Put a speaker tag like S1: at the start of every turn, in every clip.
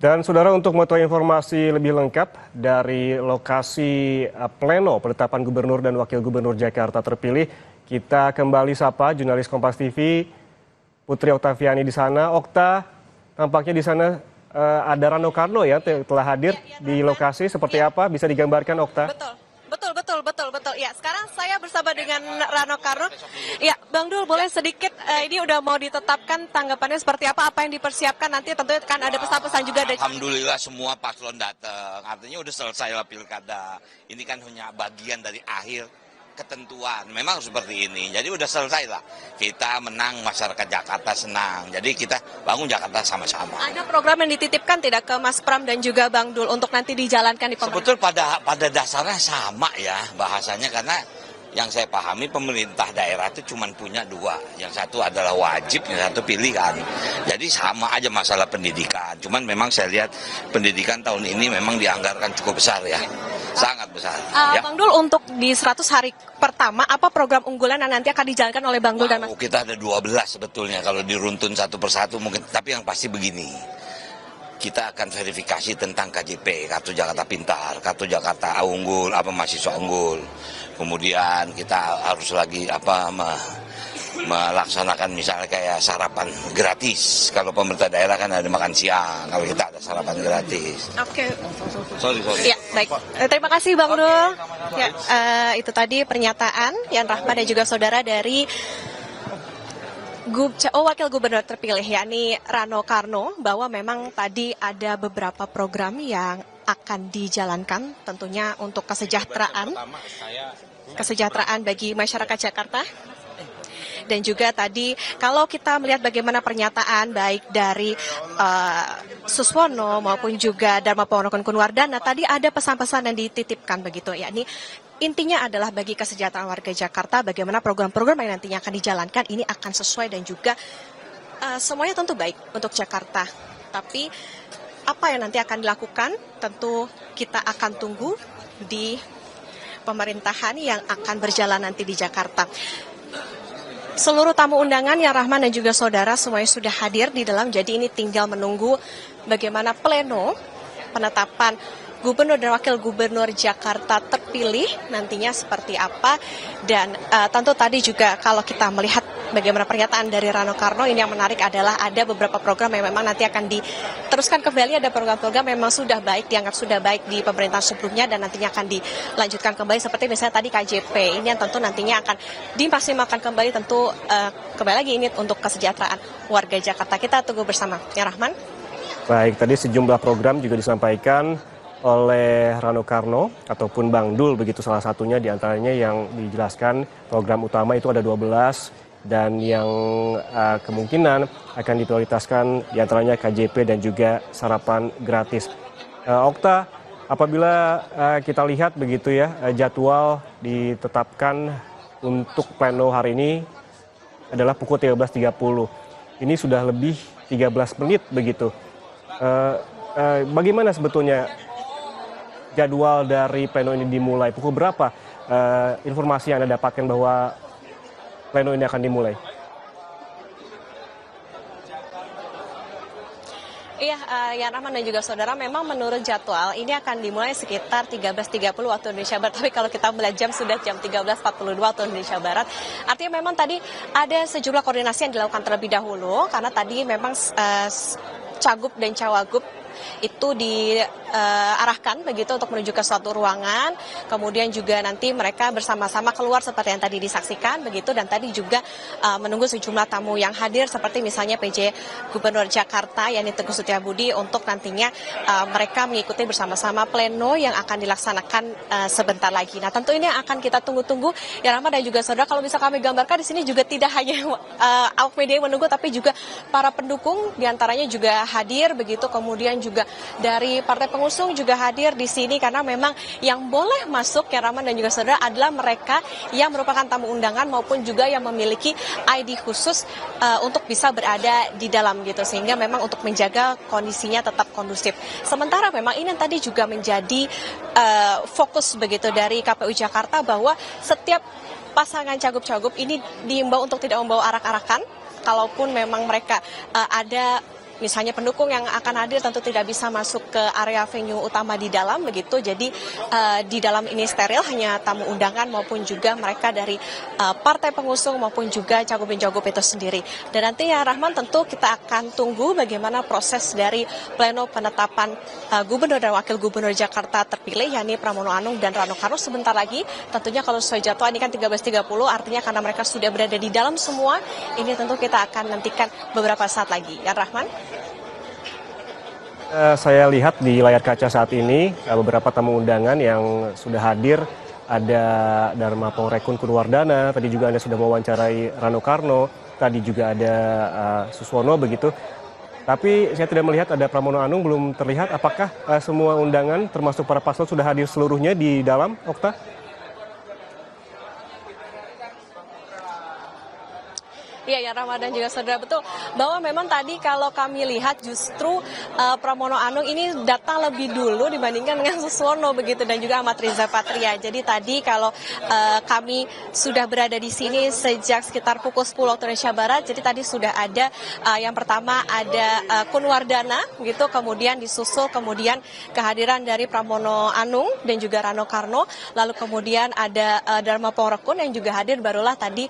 S1: Dan saudara, untuk mengetahui informasi lebih lengkap dari lokasi pleno penetapan gubernur dan wakil gubernur Jakarta terpilih, kita kembali sapa jurnalis Kompas TV Putri Oktaviani di sana. Okta, tampaknya di sana ada Rano Karno ya telah hadir di lokasi. Seperti apa? Bisa digambarkan, Okta?
S2: Betul. Ya, sekarang saya bersama dengan Rano Karno. Ya, Bang Dul, boleh sedikit ini udah mau ditetapkan tanggapannya seperti apa yang dipersiapkan nanti, tentunya kan ada pesan-pesan juga dari.
S3: Alhamdulillah semua paslon datang, artinya udah selesai lah pilkada. Ini kan hanya bagian dari akhir ketentuan, memang seperti ini. Jadi udah selesai lah. Kita menang, masyarakat Jakarta senang. Jadi kita bangun Jakarta sama-sama.
S2: Ada program yang dititipkan tidak ke Mas Pram dan juga Bang Dul untuk nanti dijalankan di pemerintah?
S3: Sebetulnya pada dasarnya sama ya bahasanya, karena yang saya pahami pemerintah daerah itu cuma punya dua. Yang satu adalah wajib, yang satu pilihan. Jadi sama aja masalah pendidikan. Cuman memang saya lihat pendidikan tahun ini memang dianggarkan cukup besar ya. Sangat besar. Ya.
S2: Bang Dul, untuk di 100 hari pertama, apa program unggulan yang nanti akan dijalankan oleh Bang Dul dan Mas?
S3: Kita ada 12 sebetulnya kalau diruntun satu persatu mungkin. Tapi yang pasti begini. Kita akan verifikasi tentang KJP, Kartu Jakarta Pintar, Kartu Jakarta Unggul, mahasiswa unggul. Kemudian kita harus lagi melaksanakan misalnya kayak sarapan gratis. Kalau pemerintah daerah kan ada makan siang, kalau kita ada sarapan gratis.
S2: Oke.
S3: Sorry.
S2: Ya, baik. Terima kasih Bang Dul. Ya, itu tadi pernyataan Yan Rahman dan juga saudara dari Wakil Gubernur terpilih yakni Rano Karno, bahwa memang tadi ada beberapa program yang akan dijalankan tentunya untuk kesejahteraan bagi masyarakat Jakarta. Dan juga tadi kalau kita melihat bagaimana pernyataan baik dari Suswono maupun juga Dharma Pono Kunwardana, tadi ada pesan-pesan yang dititipkan begitu, yakni intinya adalah bagi kesejahteraan warga Jakarta, bagaimana program-program yang nantinya akan dijalankan ini akan sesuai dan juga semuanya tentu baik untuk Jakarta. Tapi apa yang nanti akan dilakukan tentu kita akan tunggu di pemerintahan yang akan berjalan nanti di Jakarta. Seluruh tamu undangan Yan Rahman dan juga saudara semuanya sudah hadir di dalam, jadi ini tinggal menunggu bagaimana pleno penetapan Gubernur dan Wakil Gubernur Jakarta terpilih nantinya seperti apa. Dan tentu tadi juga kalau kita melihat bagaimana pernyataan dari Rano Karno, ini yang menarik adalah ada beberapa program yang memang nanti akan diteruskan kembali. Ada program-program memang sudah baik, dianggap sudah baik di pemerintahan sebelumnya dan nantinya akan dilanjutkan kembali. Seperti misalnya tadi KJP, ini yang tentu nantinya akan dimaksimalkan kembali, tentu kembali lagi ini untuk kesejahteraan warga Jakarta. Kita tunggu bersama. Ya Rahman.
S1: Baik, tadi sejumlah program juga disampaikan oleh Rano Karno ataupun Bang Dul, begitu salah satunya diantaranya yang dijelaskan program utama itu ada 12 dan yang kemungkinan akan diprioritaskan diantaranya KJP dan juga sarapan gratis. Okta, apabila kita lihat begitu ya jadwal ditetapkan untuk pleno hari ini adalah pukul 13.30. Ini sudah lebih 13 menit begitu. Bagaimana sebetulnya jadwal dari pleno ini dimulai? Pukul berapa informasi yang Anda dapatkan bahwa pleno ini akan dimulai?
S2: Iya, Yan Rahman dan juga saudara, memang menurut jadwal ini akan dimulai sekitar 13.30 waktu Indonesia Barat. Tapi kalau kita melihat jam sudah jam 13.42 waktu Indonesia Barat. Artinya memang tadi ada sejumlah koordinasi yang dilakukan terlebih dahulu, karena tadi memang Cagup dan Cawagup itu diarahkan begitu untuk menuju ke suatu ruangan, kemudian juga nanti mereka bersama-sama keluar seperti yang tadi disaksikan begitu, dan tadi juga menunggu sejumlah tamu yang hadir seperti misalnya PJ Gubernur Jakarta yakni Teguh Setiabudi untuk nantinya mereka mengikuti bersama-sama pleno yang akan dilaksanakan sebentar lagi. Nah, tentu ini akan kita tunggu-tunggu ya Rahma dan juga saudara. Kalau bisa kami gambarkan di sini juga tidak hanya awak media yang menunggu, tapi juga para pendukung diantaranya juga hadir begitu, kemudian juga dari partai pengusung juga hadir di sini, karena memang yang boleh masuk ya Rahman dan juga saudara adalah mereka yang merupakan tamu undangan maupun juga yang memiliki ID khusus untuk bisa berada di dalam gitu, sehingga memang untuk menjaga kondisinya tetap kondusif. Sementara memang ini tadi juga menjadi fokus begitu dari KPU Jakarta, bahwa setiap pasangan cagup-cagup ini diimbau untuk tidak membawa arak-arakan. Kalaupun memang mereka ada misalnya pendukung yang akan hadir tentu tidak bisa masuk ke area venue utama di dalam begitu. Jadi di dalam ini steril, hanya tamu undangan maupun juga mereka dari partai pengusung maupun juga cagup-cagup itu sendiri. Dan nantinya Rahman, tentu kita akan tunggu bagaimana proses dari pleno penetapan gubernur dan wakil gubernur Jakarta terpilih, yakni Pramono Anung dan Rano Karno sebentar lagi. Tentunya kalau sesuai jadwal ini kan 13.30, artinya karena mereka sudah berada di dalam semua, ini tentu kita akan nantikan beberapa saat lagi. Ya Rahman?
S1: Saya lihat di layar kaca saat ini beberapa tamu undangan yang sudah hadir. Ada Dharma Pongrekun Kunwardana, tadi juga Anda sudah mewawancarai Rano Karno, tadi juga ada Suswono begitu. Tapi saya tidak melihat ada Pramono Anung, belum terlihat. Apakah semua undangan termasuk para paslon sudah hadir seluruhnya di dalam, Okta?
S2: Iya ya, Ramadan juga saudara, betul bahwa memang tadi kalau kami lihat justru Pramono Anung ini datang lebih dulu dibandingkan dengan Suswono begitu, dan juga Ahmad Riza Patria. Jadi tadi kalau kami sudah berada di sini sejak sekitar pukul 10 waktu Indonesia Barat, jadi tadi sudah ada yang pertama ada Kunwardana gitu, kemudian disusul kemudian kehadiran dari Pramono Anung dan juga Rano Karno, lalu kemudian ada Dharma Pongrekun yang juga hadir, barulah tadi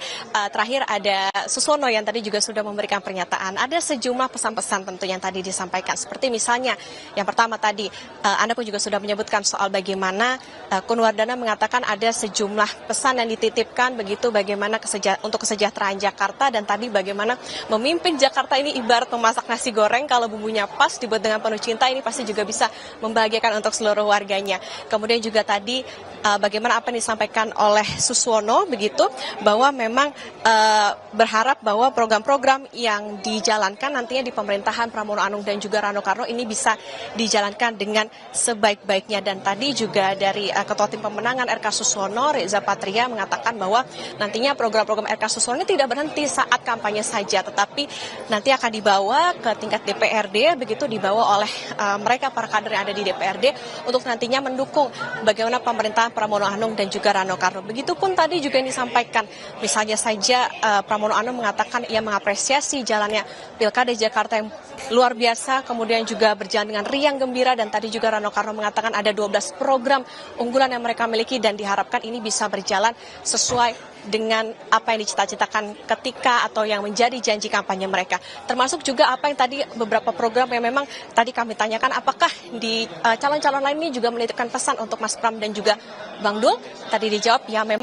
S2: terakhir ada Suswono yang tadi juga sudah memberikan pernyataan. Ada sejumlah pesan-pesan tentu yang tadi disampaikan, seperti misalnya yang pertama tadi Anda pun juga sudah menyebutkan soal bagaimana Kunwardana mengatakan ada sejumlah pesan yang dititipkan begitu, bagaimana untuk kesejahteraan Jakarta, dan tadi bagaimana memimpin Jakarta ini ibarat memasak nasi goreng, kalau bumbunya pas dibuat dengan penuh cinta ini pasti juga bisa membahagiakan untuk seluruh warganya. Kemudian juga tadi bagaimana apa yang disampaikan oleh Suswono begitu, bahwa memang berharap bahwa program-program yang dijalankan nantinya di pemerintahan Pramono Anung dan juga Rano Karno ini bisa dijalankan dengan sebaik-baiknya. Dan tadi juga dari Ketua Tim Pemenangan RK Suswono, Riza Patria, mengatakan bahwa nantinya program-program RK Suswono ini tidak berhenti saat kampanye saja, tetapi nanti akan dibawa ke tingkat DPRD, begitu dibawa oleh mereka para kader yang ada di DPRD untuk nantinya mendukung bagaimana pemerintahan Pramono Anung dan juga Rano Karno. Begitupun tadi juga yang disampaikan, misalnya saja Pramono Anung mengatakan ia mengapresiasi jalannya Pilkada Jakarta yang luar biasa, kemudian juga berjalan dengan riang gembira, dan tadi juga Rano Karno mengatakan ada 12 program unggulan yang mereka miliki dan diharapkan ini bisa berjalan sesuai dengan apa yang dicita-citakan ketika atau yang menjadi janji kampanye mereka. Termasuk juga apa yang tadi beberapa program yang memang tadi kami tanyakan, apakah di calon-calon lain ini juga menitipkan pesan untuk Mas Pram dan juga Bang Dul? Tadi dijawab ya memang